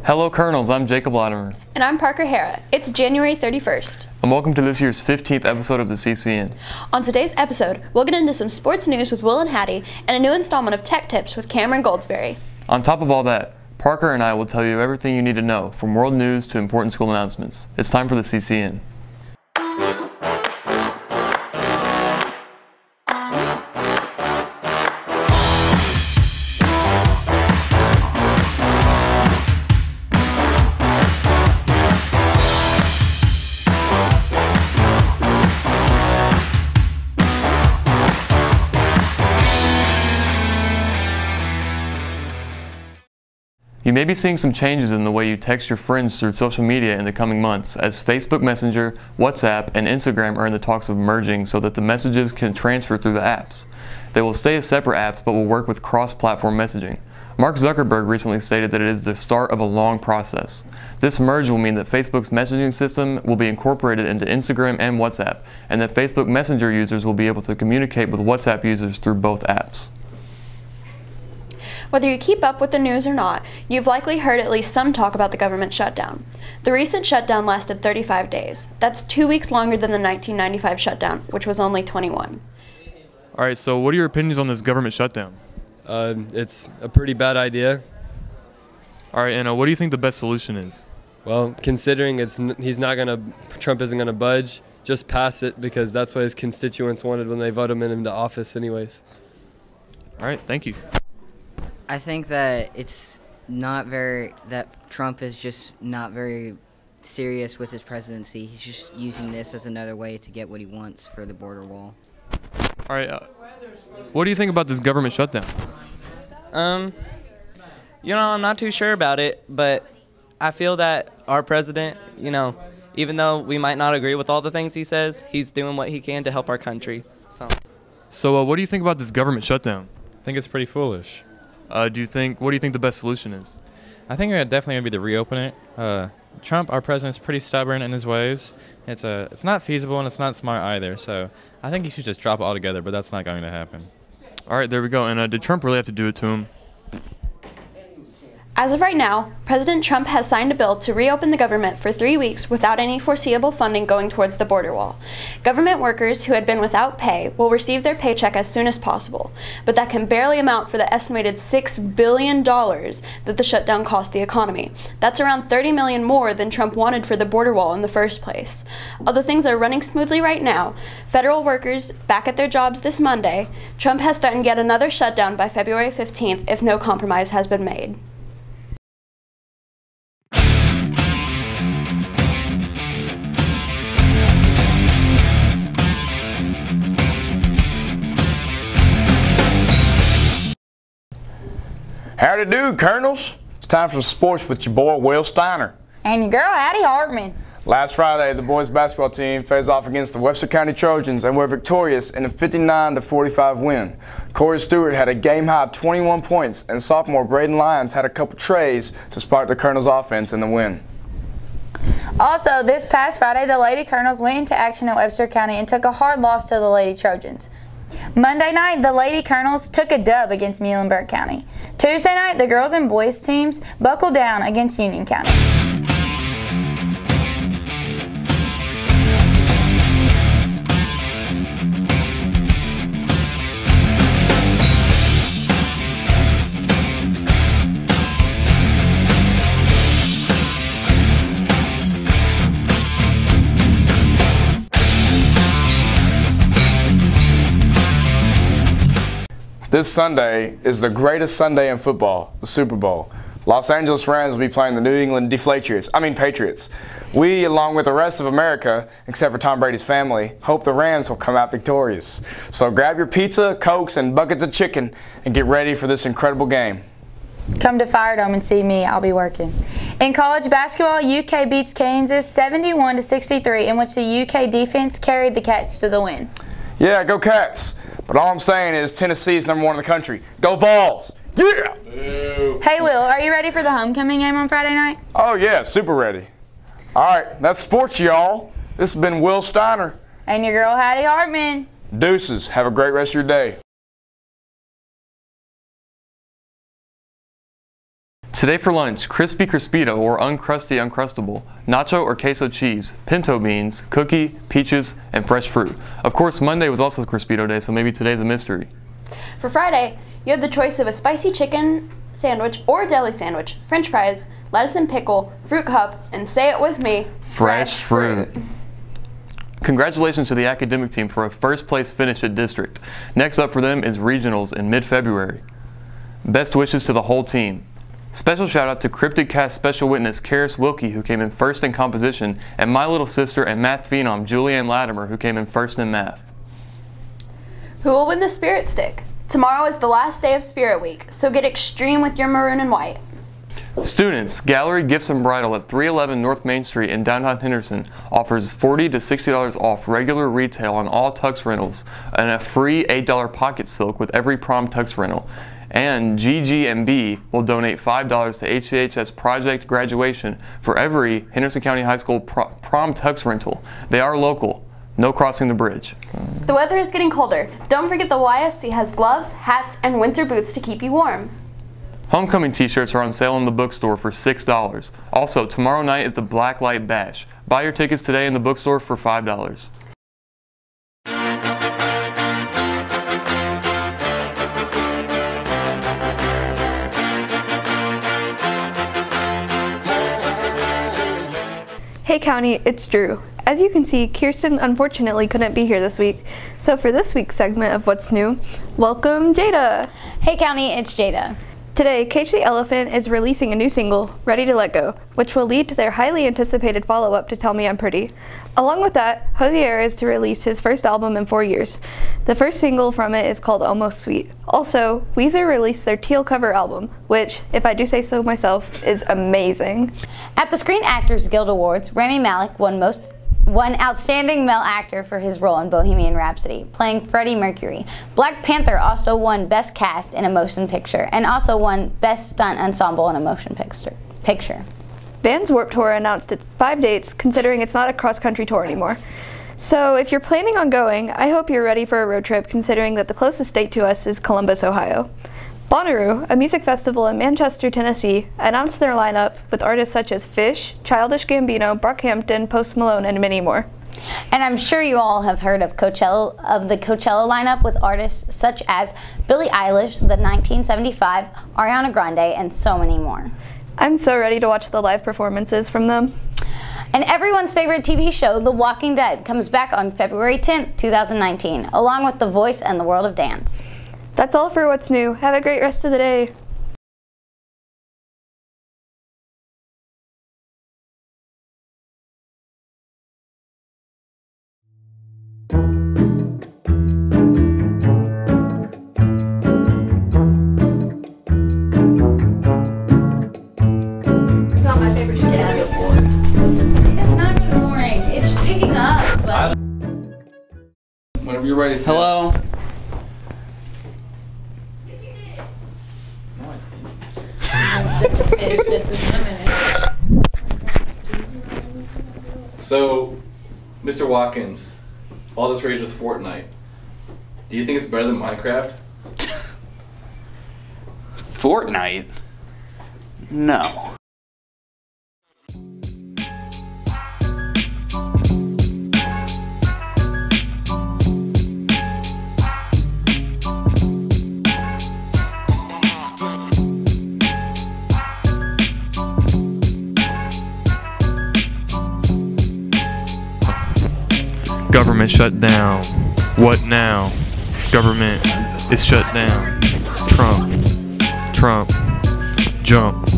Hello Colonels, I'm Jacob Latimer. And I'm Parker Hara. It's January 31st. And welcome to this year's 15th episode of the CCN. On today's episode, we'll get into some sports news with Will and Hattie and a new installment of Tech Tips with Cameron Goldsberry. On top of all that, Parker and I will tell you everything you need to know, from world news to important school announcements. It's time for the CCN. You may be seeing some changes in the way you text your friends through social media in the coming months, as Facebook Messenger, WhatsApp, and Instagram are in the talks of merging so that the messages can transfer through the apps. They will stay as separate apps but will work with cross-platform messaging. Mark Zuckerberg recently stated that it is the start of a long process. This merge will mean that Facebook's messaging system will be incorporated into Instagram and WhatsApp, and that Facebook Messenger users will be able to communicate with WhatsApp users through both apps. Whether you keep up with the news or not, you've likely heard at least some talk about the government shutdown. The recent shutdown lasted 35 days. That's 2 weeks longer than the 1995 shutdown, which was only 21. Alright, so what are your opinions on this government shutdown? It's a pretty bad idea. Alright, and what do you think the best solution is? Well, considering Trump isn't gonna budge, just pass it because that's what his constituents wanted when they voted him into office anyways. Alright, thank you. I think that that Trump is just not very serious with his presidency. He's just using this as another way to get what he wants for the border wall. All right, what do you think about this government shutdown? I'm not too sure about it, but I feel that our president, even though we might not agree with all the things he says, he's doing what he can to help our country. So what do you think about this government shutdown? I think it's pretty foolish. What do you think the best solution is? I think it definitely would be to reopen it. Trump, our president, is pretty stubborn in his ways. It's not feasible and it's not smart either. So I think he should just drop it altogether, but that's not going to happen. All right, there we go. And did Trump really have to do it to him? As of right now, President Trump has signed a bill to reopen the government for 3 weeks without any foreseeable funding going towards the border wall. Government workers who had been without pay will receive their paycheck as soon as possible, but that can barely amount for the estimated $6 billion that the shutdown cost the economy. That's around $30 million more than Trump wanted for the border wall in the first place. Although things are running smoothly right now, federal workers back at their jobs this Monday, Trump has threatened yet another shutdown by February 15th if no compromise has been made. Howdy do, Colonels. It's time for sports with your boy, Will Steiner. And your girl, Hattie Hartman. Last Friday, the boys basketball team faced off against the Webster County Trojans and were victorious in a 59-45 win. Corey Stewart had a game-high 21 points, and sophomore Braden Lyons had a couple trays to spark the Colonels' offense in the win. Also, this past Friday, the Lady Colonels went into action at Webster County and took a hard loss to the Lady Trojans. Monday night, the Lady Colonels took a dub against Muhlenberg County. Tuesday night, the girls and boys teams buckled down against Union County. This Sunday is the greatest Sunday in football, the Super Bowl. Los Angeles Rams will be playing the New England Patriots. We, along with the rest of America, except for Tom Brady's family, hope the Rams will come out victorious. So grab your pizza, Cokes, and buckets of chicken and get ready for this incredible game. Come to Firedome and see me. I'll be working. In college basketball, UK beats Kansas 71-63, in which the UK defense carried the Cats to the win. Yeah, go Cats. But all I'm saying is Tennessee is #1 in the country. Go Vols! Yeah! Hey, Will, are you ready for the homecoming game on Friday night? Oh, yeah, super ready. All right, that's sports, y'all. This has been Will Steiner. And your girl, Hattie Hartman. Deuces. Have a great rest of your day. Today for lunch, crispy crispito or uncrusty uncrustable, nacho or queso cheese, pinto beans, cookie, peaches, and fresh fruit. Of course, Monday was also crispito day, so maybe today's a mystery. For Friday, you have the choice of a spicy chicken sandwich or deli sandwich, french fries, lettuce and pickle, fruit cup, and say it with me, fresh fruit. Congratulations to the academic team for a first place finish at district. Next up for them is regionals in mid-February. Best wishes to the whole team. Special shout out to Cryptid Cast special witness Karis Wilkie, who came in first in composition, and my little sister and math phenom Julianne Latimer, who came in first in math. Who will win the Spirit Stick? Tomorrow is the last day of Spirit Week, so get extreme with your maroon and white. Students, Gallery Gifts and Bridal at 311 North Main Street in downtown Henderson offers $40 to $60 off regular retail on all tux rentals and a free $8 pocket silk with every prom tux rental. And GG&B will donate $5 to HHS Project Graduation for every Henderson County High School prom tux rental. They are local. No crossing the bridge. The weather is getting colder. Don't forget the YFC has gloves, hats, and winter boots to keep you warm. Homecoming t-shirts are on sale in the bookstore for $6. Also, tomorrow night is the Blacklight Bash. Buy your tickets today in the bookstore for $5. Hey County, it's Drew. As you can see, Kirsten unfortunately couldn't be here this week. So for this week's segment of What's New, welcome Jada. Hey County, it's Jada. Today, Cage the Elephant is releasing a new single, Ready to Let Go, which will lead to their highly anticipated follow-up to Tell Me I'm Pretty. Along with that, Hosier is to release his first album in 4 years. The first single from it is called Almost Sweet. Also, Weezer released their Teal cover album, which, if I do say so myself, is amazing. At the Screen Actors Guild Awards, Rami Malek won Outstanding Male Actor for his role in Bohemian Rhapsody, playing Freddie Mercury. Black Panther also won Best Cast in a Motion Picture, and also won Best Stunt Ensemble in a Motion Picture. Vans Warped Tour announced its 5 dates, considering it's not a cross-country tour anymore. So if you're planning on going, I hope you're ready for a road trip, considering that the closest state to us is Columbus, Ohio. Bonnaroo, a music festival in Manchester, Tennessee, announced their lineup with artists such as Fish, Childish Gambino, Brockhampton, Post Malone, and many more. And I'm sure you all have heard of the Coachella lineup with artists such as Billie Eilish, the 1975, Ariana Grande, and so many more. I'm so ready to watch the live performances from them. And everyone's favorite TV show, The Walking Dead, comes back on February 10th, 2019, along with The Voice and The World of Dance. That's all for What's New. Have a great rest of the day. It's not my favorite show. It's not even boring. It's picking up, but... Whenever you're ready, hello. So, Mr. Watkins, all this rage with Fortnite. Do you think it's better than Minecraft? Fortnite? No. Government shut down. What now? Government is shut down. Trump. Jump.